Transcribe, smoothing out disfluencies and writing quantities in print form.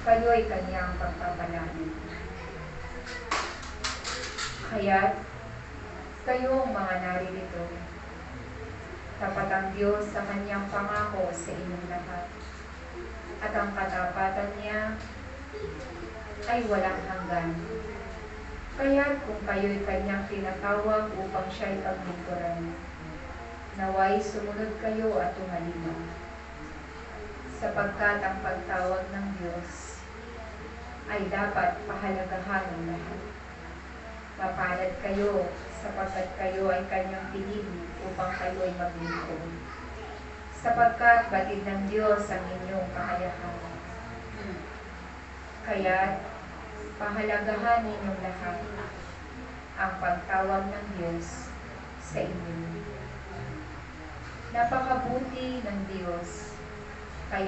kayo'y kanyang pagpapalangin. Kaya't kayong mga naririto, tapat ang Diyos sa kanyang pangako sa inyong lahat, at ang katapatan niya ay walang hanggan. Kaya't kung kayo'y kanyang tinatawag upang siya'y paglingkuran, naway sumunod kayo at tumalima. Sapagkat ang pagtawag ng Diyos ay dapat pahalagahan ng lahat. Mapalad kayo sapagkat kayo ay kanyang pinili upang kayo ay maglingkod. Sapagkat batid ng Diyos ang inyong kakayahan. Kaya't pahalagahan ninyong lahat ang pagtawag ng Diyos sa inyo. Napakabuti ng Diyos